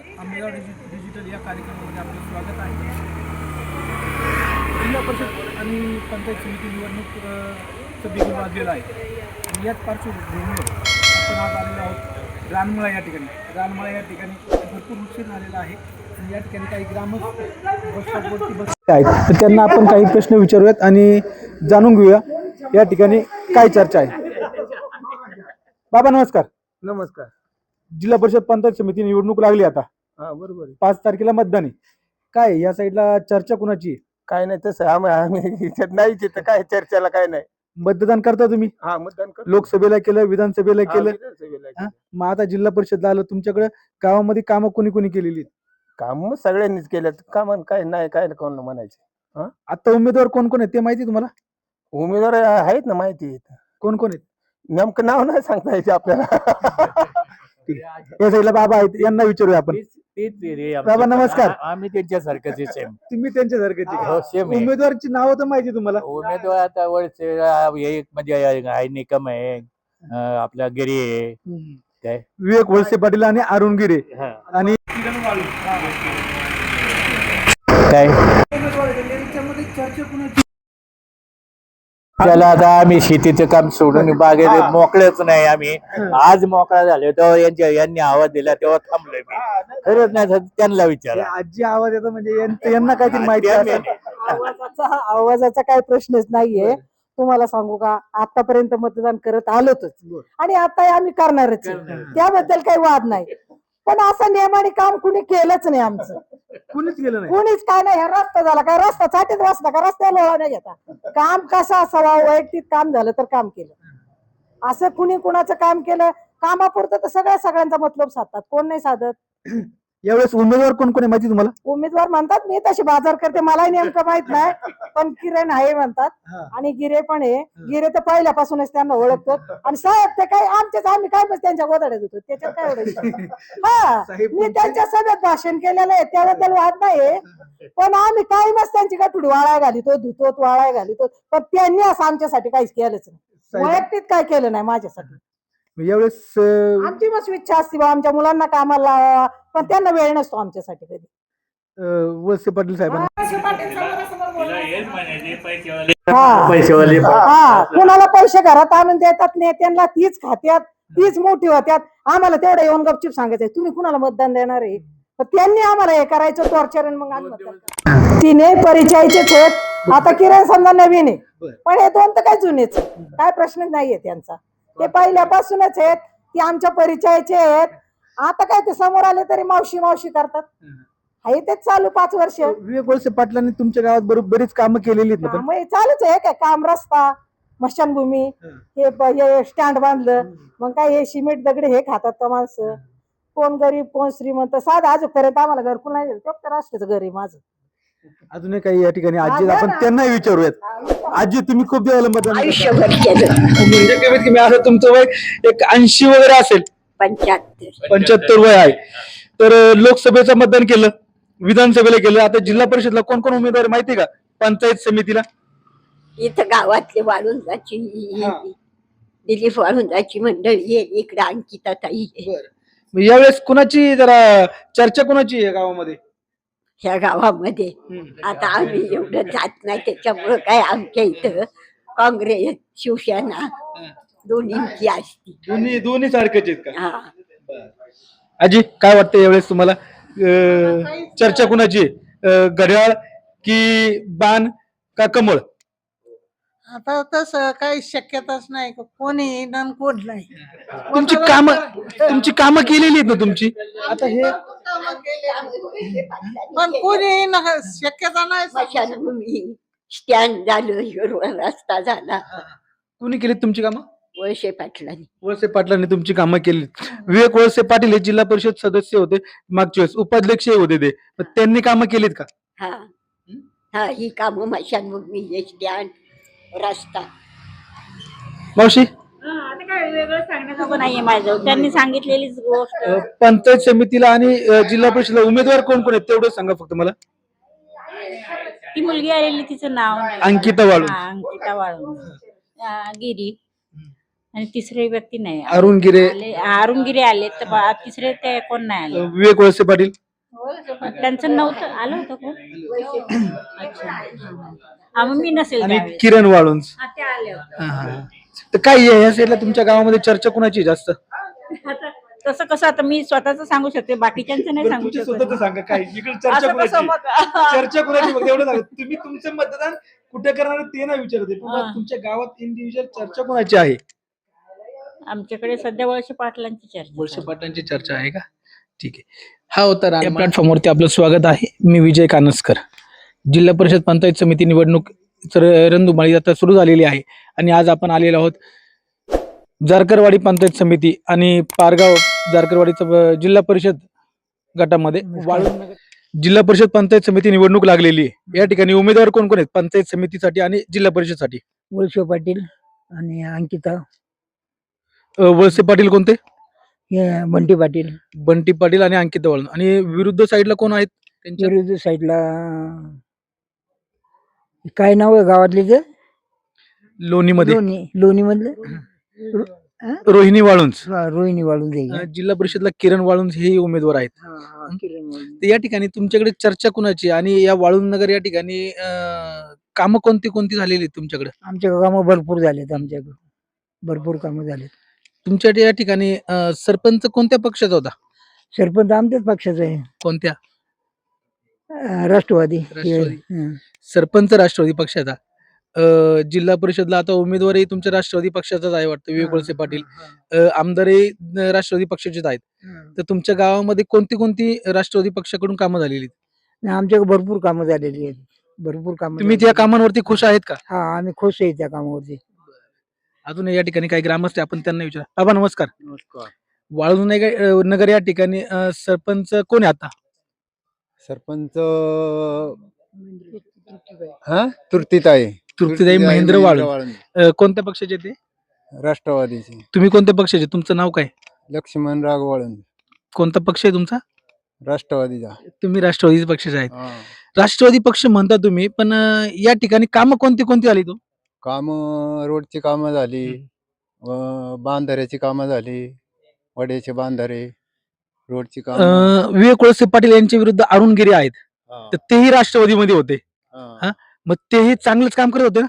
Ambegaon digital या कार्यक्रमामध्ये आपलं स्वागत आहे. जिल्हा परिषद आणि पंचायत समिती निवडणूक बिगुल वाजलेला आहे आणि याच पार्श्वभूमीवर आपण आज आलेलो आहोत रानमळा या ठिकाणी. रानमळा या ठिकाणी भरपूर नुकसान झालेलं आहे आणि या ठिकाणी काही ग्रामस्थ बसवरती बसले आहेत, तर त्यांना आपण काही प्रश्न विचारूयात आणि जाणून घेऊया या ठिकाणी काय चर्चा आहे. बाबा नमस्कार. नमस्कार. जिल्हा परिषद पंचायत समिती निवडणूक लागली आता. हा बरोबर. 5 तारखेला मतदान आहे. काय या साईडला चर्चा कुणाची आहे? काय नाही तसं आम्ही नाहीच तर काय चर्चेला काय नाही. मतदान करता तुम्ही? हा मतदान कर. लोकसभेला केलं, विधानसभेला केलं. विधानसभेला मग आता जिल्हा परिषदला आलं, तुमच्याकडे गावामध्ये कामं कोणी कोणी केलेली आहेत? काम सगळ्यांनीच केलं. कामान काय नाही काय कोण म्हणायचे. आता उमेदवार कोण कोण आहेत ते माहिती तुम्हाला? उमेदवार आहेत ना, माहिती आहेत. कोण कोण आहेत? नेमकं नाव नाही सांगता यायचे आपल्याला. या साईडला बाबा आहेत, यांना विचारूया आपण. बाबा नमस्कार. आम्ही त्यांच्यासारखंच सेम. तुम्ही त्यांच्यासारखेच हो, आहे. सेम आहे. उमेदवारची नावं तर माहिती तुम्हाला? उमेदवार आता वळसे एक म्हणजे आहे निकम आहे, आपला गिरी आहे. काय विवेक वळसे पाटील आणि अरुण गिरे आणि काय त्याला आता आम्ही शेतीचं काम सोडून बागेत मोकळेच नाही. आम्ही आज मोकळा झालो तेव्हा यांनी आवाज दिला तेव्हा थांबलोय मी. खरंच नाही तर त्यांना विचारा. आजी आवाज येतो म्हणजे यांना काहीतरी माहिती असेल. आवाजाचा काय प्रश्नच नाहीये. तुम्हाला सांगू का, आतापर्यंत मतदान करत आलोच आणि आता आम्ही करणारच आहे. त्याबद्दल काही वाद नाही. पण असं नियमाने काम कुणी केलंच नाही. आमचं कुणीच केलं नाही. कुणीच काय नाही. हा रस्ता झाला काय, रस्ता छातीत वाचला का, रस्त्याला लोळा नाही घेता. काम कसं असावं, वैयक्तिक काम झालं तर काम केलं. असं कुणी कुणाचं काम केलं कामापुरतं तर सगळ्यांचा मतलब साधतात, कोण नाही साधत. यावेळेस उमेदवार कोण कोण आहे माहिती तुम्हाला? उमेदवार म्हणतात, मी तशी बाजार करते, मलाही नेमकं माहित नाही. पण किरण आहे म्हणतात आणि गिरे पण आहे. गिरे तर पहिल्यापासूनच त्यांना ओळखतो आणि साहेब ते काय आमचेच, आम्ही काय बस त्यांच्या गोदड्यात होतो, त्याच्यात काय ओळख. हा, मी त्यांच्या सभेत भाषण केलेलं आहे, त्याबद्दल वाद नाही. पण आम्ही काही मस्त त्यांची गठुडी वाळाय घालितो, धुतो वाळाय घालितो, पण त्यांनी असं आमच्यासाठी काहीच केलंच नाही. वैयक्तिक काय केलं नाही माझ्यासाठी. यावेळेस आमची मस्त इच्छा असते बा आमच्या मुलांना कामाला लावा, पण त्यांना वेळ नसतो आमच्यासाठी कधी. वळसे पाटील साहेबांना पैसेवाले हा, कुणाला पैसे घरात आणून देतात, नेत्यांना तीच खात्यात, तीच मोठी होत्यात. आम्हाला तेवढं येऊन गपचूप सांगायचंय तुम्ही कुणाला मतदान देणार आहे. पण त्यांनी आम्हाला हे करायचं टॉर्चर, मग आम्ही मतदान. तिने परिचयाचेच आहेत. आता किरण समजा नवीन आहे, पण हे दोन तर काय जुनेच, काय प्रश्नच नाहीये त्यांचा. ते पहिल्यापासूनच आहेत, ते आमच्या परिचयाचे आहेत. आता काय ते समोर आले तरी मावशी मावशी करतात. आहे तेच चालू 5 वर्ष. विवेक वळसे पाटलांनी तुमच्या गावात बरीच कामं केलेली आहेत ना? पण मग चालूच आहे काय काम, रस्ता, स्मशानभूमी, हे स्टँड बांधलं. मग काय हे सिमेंट दगडे हे खातात का माणसं? कोण गरीब कोण श्रीमंत. साधं आजपर्यंत आम्हाला घरकुल नाही दिलं, फक्त राष्ट्राचं घर आहे माझं. अजूनही काही या ठिकाणी आजी आपण त्यांनाही विचारूयात. आजी, तुम्ही खूप दिवस मतदान आयुष्यभर केलं. म्हणजे कमीत कमी असं तुमचं वय एक 80 वगैरे असेल? 75 वय आहे. तर लोकसभेचं मतदान केलं, विधानसभेला केलं, आता जिल्हा परिषदला कोण कोण उमेदवार माहिती का? पंचायत समितीला इथं गावातले वाळुंजाची दिलीप वाळुंजाची मंडळी आहे, इकडे अंकिता ताई आहे. यावेळेस कुणाची जरा चर्चा कुणाची आहे गावामध्ये? ह्या गावामध्ये आता आम्ही एवढं जात नाही, त्याच्यामुळं काय आमच्या इथं काँग्रेस शिवसेना दोन्हींची असती. दोन्ही सारखेच आहेत का? हा, आजी, काय वाटतं यावेळेस तुम्हाला? चर्चा कुणाची आहे? घड्याळ की बाण का कमळ? आता तसं काही शक्यताच नाही. कोणी येईन आणि कोण नाही. तुमची कामं केलेली आहेत ना तुमची? आता हे पण कोणी येईन शक्यता नाही. स्मशानभूमी, स्टँड झालं, हिरवा रस्ता झाला, कुणी केलीत तुमची कामं? वळसे पाटलांनी. वळसे पाटलांनी तुमची कामं केली. विवेक वळसे पाटील हे जिल्हा परिषद सदस्य होते, मागच्या वेळेस उपाध्यक्ष होते ते, पण त्यांनी कामं केलीत का? हा हा, ही कामं स्मशानभूमी, स्टँड, रस्ता. मावशी, आता काय वेगळं सांगण्याचं नाहीये माझं, त्यांनी सांगितलेलीच गोष्ट. पंचायत समितीला आणि जिल्हा परिषदला उमेदवार कोण कोण आहेत तेवढं सांगा फक्त मला. ती मुलगी आलेली, तिचं नाव नाही. अंकिता वाळुंज. अंकिता वाळुंज, गिरी, आणि तिसरे व्यक्ती नाही अरुण गिरे, अरुण गिरे आले तर तिसरे ते कोण नाही आले. विवेक वळसे पाटील. त्यांचं नव्हतं आलं होतं कोण. अच्छा मग मी नसेल आणि त्यावेळेस. किरण वाळुंज. ते आले होते. तर काय या साईडला तुमच्या गावामध्ये चर्चा कुणाची जास्त? आता तसं कसं आता मी स्वतःच सांगू शकते, बाकीच्यांचं नाही सांगू शकत. स्वतःच सांगा काय इकडे चर्चा असं कसं कुणाची? मग चर्चा कुणाची बघ एवढं सांगा. तुम्ही तुमचं मतदान कुठे करणार ते नाही विचारते, पण तुमच्या गावात इंडिव्हिज्युअल चर्चा कुणाची आहे? आमच्याकडे सध्या वळसे पाटलांची चर्चा. वळसे पाटलांची चर्चा आहे का? ठीक आहे. हा होता या प्लॅटफॉर्मवरती आपलं स्वागत आहे. मी विजय कानसकर. जिल्हा परिषद पंचायत समिती निवडणूक रणधुमाळी आता सुरू झालेली आहे आणि आज आपण आलेलो आहोत जारकरवाडी पंचायत समिती आणि पारगाव जारकरवाडीचं जिल्हा परिषद गटामध्ये वाळूंज जिल्हा परिषद पंचायत समिती निवडणूक लागलेली आहे. या ठिकाणी उमेदवार कोण कोण आहेत पंचायत समितीसाठी आणि जिल्हा परिषदसाठी? वळसे पाटील आणि अंकिता वळसे पाटील कोणते? बंटी पाटील. बंटी पाटील आणि अंकिता वाळूंज. आणि विरुद्ध साईडला कोण आहेत त्यांच्या? विरुद्ध साईडला काय नाव आहे गावातले ते? लोणीमध्ये लोणी मधलं रोहिणी वाळुंज. रोहिणी वाळून जाईल. जिल्हा परिषदला किरण वाळुंज हे उमेदवार आहेत. तर या ठिकाणी तुमच्याकडे चर्चा कुणाची आणि या वाळुंज नगर या ठिकाणी कामं कोणती कोणती झालेली आहेत तुमच्याकडे? आमच्या कामं भरपूर झालेत. आमच्याकडे भरपूर कामं झालेत. तुमच्या या ठिकाणी सरपंच कोणत्या पक्षाचा होता? सरपंच आमच्याच पक्षाचा आहे. कोणत्या? राष्ट्रवादी. राष्ट्रवादी. हं. सरपंच राष्ट्रवादी पक्षाचा. जिल्हा परिषदला आता उमेदवारही तुमच्या राष्ट्रवादी पक्षाचाच आहे वाटतं, विवेक वळसे पाटील. आमदारही राष्ट्रवादी पक्षाचेच आहेत. तर तुमच्या गावामध्ये कोणती कोणती राष्ट्रवादी पक्षाकडून कामं झालेली आहेत? आमच्याकडे भरपूर कामं झालेली आहेत. भरपूर कामं तुम्ही झालेली त्या आहेत. कामांवरती खुश आहेत का? हा, आम्ही खुश आहे त्या कामावरती. अजून या ठिकाणी काही ग्रामस्थ आहे, आपण त्यांना विचारा. बाबा नमस्कार. नमस्कार. वाळूंज नगर या ठिकाणी सरपंच कोण आहे आता? सरपंच तृप्तीताई तृप्तीताई महेंद्र वाळूंज. कोणत्या पक्षाचे ते? राष्ट्रवादीचे. तुम्ही कोणत्या पक्षाचे? तुमचं नाव काय? लक्ष्मण राघव वाळुंज. कोणता पक्ष आहे तुमचा? राष्ट्रवादीचा. तुम्ही राष्ट्रवादी पक्षाचे आहेत. हा. राष्ट्रवादी पक्ष म्हणता तुम्ही, पण या ठिकाणी कामं कोणती कोणती आली तो? काम रोडची कामं झाली, बांधाऱ्याची कामं झाली, वड्याचे बांधारे, रोडची कामं. विवेक वळसे पाटील यांच्या विरुद्ध अरुण गिरे आहेत, हा. तर तेही राष्ट्रवादीमध्ये होते. हा. मग तेही चांगलंच काम करत होते ना?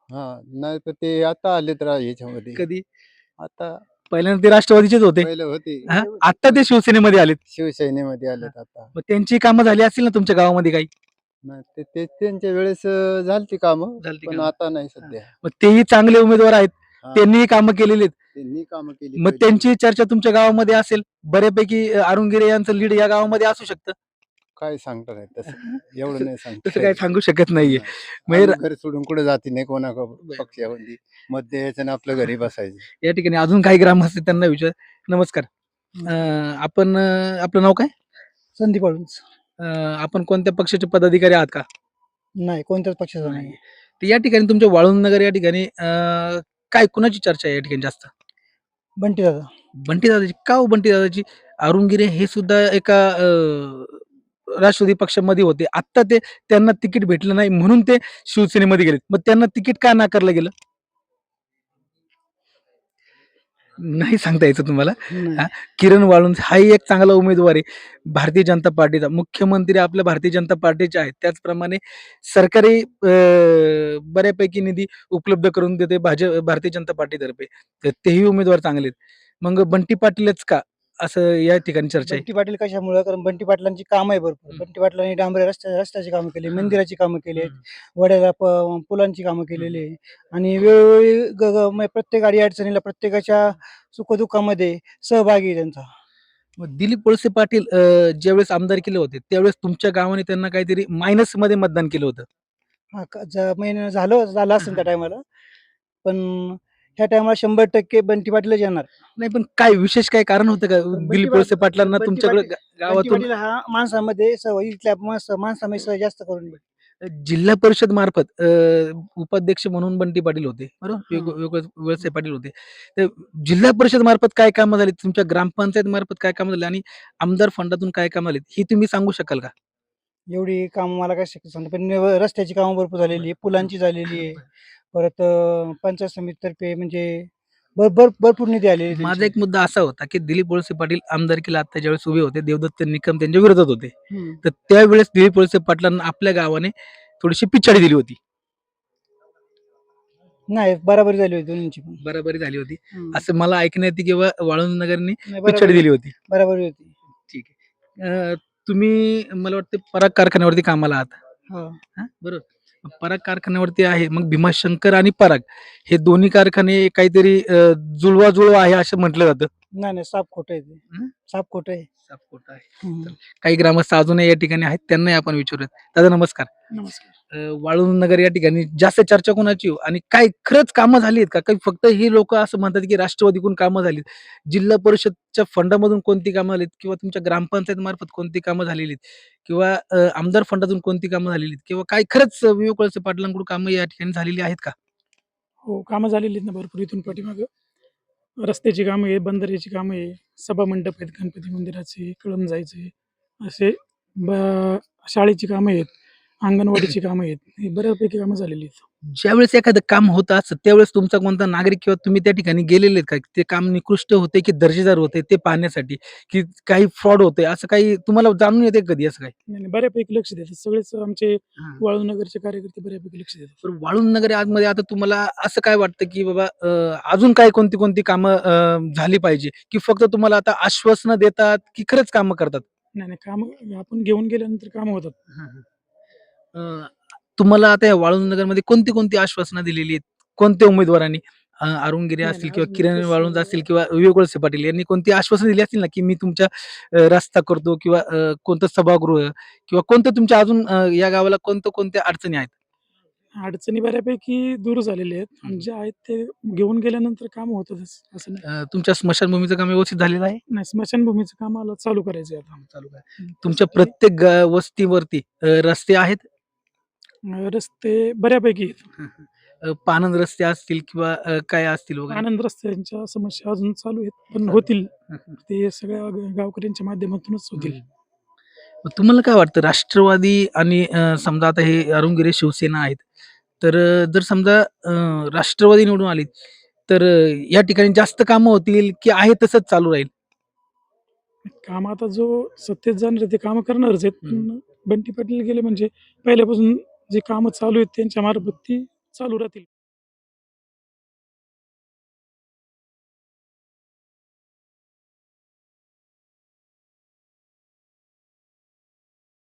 हा, नाही तर ते आता आले तर याच्यामध्ये. कधी? आता पहिल्यांदा ते राष्ट्रवादीचेच होते. पहिले होते आता ते शिवसेनेमध्ये आलेत. शिवसेनेमध्ये आलेत आता. मग त्यांची कामं झाली असतील ना तुमच्या गावामध्ये काही? नाही ते त्यांच्या वेळेस झालती कामं, झालती पण कामं. आता नाही सध्या. मग तेही चांगले उमेदवार आहेत, हा. त्यांनीही कामं केलेली आहेत. त्यांनी कामं केली. मग त्यांची चर्चा तुमच्या गावामध्ये असेल, बऱ्यापैकी अरुण गिरे यांचं लीड या गावामध्ये असू शकतं. काय सांगता नाही तसं, एवढं नाही सांगता तसं काही सांगू शकत नाहीये. म्हणजे घर सोडून कुठे जाते नाही कोणा पक्षामध्ये मत द्यायचं ना आपलं घरी बसायचं. या ठिकाणी अजून काही ग्रामस्थ आहेत, त्यांना विचार. नमस्कार. आपण आपलं नाव काय? संदीप वाळूंज. आपण कोणत्या पक्षाचे पदाधिकारी आहात का? नाही, कोणत्याच पक्षाचा नाही. तर या ठिकाणी तुमच्या वाळूंज नगर या ठिकाणी काय कुणाची चर्चा आहे या ठिकाणी जास्त? बंटी दादा. बंटी दादाची. का हो बंटी दादाची? अरुण गिरे हे सुद्धा एका राष्ट्रवादी पक्षामध्ये होते. आता ते त्यांना तिकीट भेटलं नाही म्हणून ते शिवसेनेमध्ये गेले. मग त्यांना तिकीट का नाकारलं गेलं? नाही सांगता यायचं तुम्हाला. किरण वाळुंज हाही एक चांगला उमेदवार आहे भारतीय जनता पार्टीचा. मुख्यमंत्री आपल्या भारतीय जनता पार्टीचे आहेत. त्याचप्रमाणे सरकारी बऱ्यापैकी निधी उपलब्ध करून देते भारतीय जनता पार्टीतर्फे. तर तेही उमेदवार चांगले आहेत. मग बंटी पाटीलच का असं या ठिकाणी चर्चा आहे? बंटी पाटील कशामुळे? कारण बंटी पाटलांची कामं आहे भरपूर. बंटी पाटलांनी डांबरे रस्त्याची कामं केली, मंदिराची कामं केली, वड्याला पुलांची कामं केलेली आहे. आणि वेळोवेळी म्हणजे प्रत्येक अडी अडचणीला प्रत्येकाच्या सुखदुःखामध्ये सहभागी आहे त्यांचा. मग दिलीप वळसे पाटील ज्यावेळेस आमदार केले होते त्यावेळेस तुमच्या गावाने त्यांना काहीतरी मायनस मध्ये मतदान केलं होतं. महिना झालं असेल त्या टायमाला, पण ह्या टायमाला 100% बंटी पाटीलच येणार. नाही, पण काय विशेष काय कारण होतं का दिलीप वळसे पाटलांना बंटी तुमच्याकडे बंटी गावातून? पाटील हा माणसामध्ये इथल्या माणसामध्ये सहज जास्त करून येईल. जिल्हा परिषद मार्फत उपाध्यक्ष म्हणून बंटी पाटील होते, बरोबर? वळसे पाटील होते. तर जिल्हा परिषद मार्फत काय कामं झाली, तुमच्या ग्रामपंचायत मार्फत काय कामं झाली आणि आमदार फंडातून काय कामं झाली ही तुम्ही सांगू शकाल का? एवढी कामं मला काय शक्य सांगतो, पण रस्त्याची कामं भरपूर झालेली आहे, पुलांची झालेली आहे. परत पंचायत समितीतर्फे म्हणजे भरपूर निधी आलेली आहे माझा त्यांची. एक मुद्दा असा होता की दिलीप वळसे पाटील आमदारकीला आता ज्यावेळेस उभे होते देवदत्त निकम त्यांच्या विरोधात होते, हम्म. तर त्यावेळेस दिलीप वळसे पाटलांना आपल्या गावाने थोडीशी पिछाडी दिली होती, नाही बराबरी झाली होती दोन्हींची पण. बराबरी झाली होती हम्म. असं मला ऐकण्यात येते किंवा वाळूंज नगरने नाही, पिछाडी दिली होती. बराबरी होती. ठीक आहे. तुम्ही मला वाटतं पराग कारखान्यावरती कामाला आहात. हो. हा, बरोबर. पराग कारखान्यावरती आहे, मग भीमाशंकर आणि पराग हे दोन्ही कारखाने काहीतरी जुळवा आहे असं म्हटलं जातं. नाही साप खोटं आहे ते. हं? साप खोटं आहे. साप खोटं आहे. हम्म. काही ग्रामस्थ अजूनही या ठिकाणी आहेत, त्यांनाही आपण विचारूयात. दादा नमस्कार. नमस्कार. वाळूंज नगर या ठिकाणी जास्त चर्चा कोणाची हो आणि काय खरंच कामं झाली आहेत का? काही फक्त ही लोक असं म्हणतात की राष्ट्रवादीकडून कामं झालीत, जिल्हा परिषदच्या फंडामधून कोणती कामं झालीत किंवा तुमच्या ग्रामपंचायत मार्फत कोणती कामं झालेली आहेत किंवा आमदार फंडातून कोणती कामं झालेली आहेत किंवा काय खरंच विवेक वळसे पाटलांकडून कामं या ठिकाणी झालेली आहेत का? हो, कामं झालेली आहेत ना भरपूर. इथून पाठीमागं रस्त्याची कामं आहे, बंधाऱ्याची कामं आहे, सभा मंडप आहेत, गणपती मंदिराचे, कळमजायचे, असे शाळेची कामं आहेत, अंगणवाडीची कामं आहेत. ही बऱ्यापैकी कामं झालेली आहेत. ज्यावेळेस एखादं काम होतं असतं त्यावेळेस तुमचा कोणता नागरिक किंवा तुम्ही त्या ठिकाणी गेलेले आहेत का? ते काम निकृष्ट होते की दर्जेदार होते ते पाहण्यासाठी, की काही फ्रॉड होते असं काही तुम्हाला जाणून येते कधी असं काही? नाही, नाही, बऱ्यापैकी लक्ष देतात. सगळेच आमचे हां. वाळूनगरचे कार्यकर्ते बऱ्यापैकी लक्ष देतात. तर वाळूंज नगर आतमध्ये आता तुम्हाला असं काय वाटतं की बाबा अजून काय कोणती कामं झाली पाहिजे, की फक्त तुम्हाला आता आश्वासनं देतात की खरंच कामं करतात? नाही, नाही, कामं आपण घेऊन गेल्यानंतर कामं होतात. अ, तुम्हाला आता या वाळूंज नगरमध्ये कोणती आश्वासनं दिलेली आहेत? कोणत्या उमेदवारांनी? अरुण गिरे नाही, असतील नाही, किंवा अजून किरण तसं- वाळुंज असतील किंवा विवेक वळसे पाटील यांनी कोणती आश्वासनं दिली असतील ना, की मी तुमच्या रस्ता करतो किंवा कोणतं सभागृह किंवा कोणतं तुमच्या अजून या गावाला कोणत्या अडचणी आहेत? अडचणी बऱ्यापैकी दूर झालेल्या आहेत आणि जे आहेत ते घेऊन गेल्यानंतर कामं होतातच असं नाही. तुमच्या स्मशानभूमीचं काम व्यवस्थित झालेलं आहे? नाही, स्मशानभूमीचं काम मला चालू करायचं आहे आता. चालू आहे. हं, तुमच्या त्यासाठी, प्रत्येक वस्तीवरती रस्ते आहेत? रस्ते बऱ्यापैकी आहेत. पानंद रस्ते असतील किंवा काय असतील वगैरे? आनंद रस्त्यांच्या समस्या अजून चालू आहेत पण होतील. ते सगळ्या गावकऱ्यांच्या माध्यमातूनच होतील. मग तुम्हाला काय वाटतं राष्ट्रवादी आणि समजा आता हे अरुण गिरे शिवसेना आहेत, तर जर समजा राष्ट्रवादी निवडून आली, तर या ठिकाणी जास्त कामं होतील की आहे तसंच चालू राहील? काम आता जो सत्तेत जाणार आहे ते कामं करणारच आहेत. पण बंटी पाटील गेले म्हणजे पहिल्यापासून जे कामं चालू आहेत त्यांच्या मार्फत ती चालू राहतील.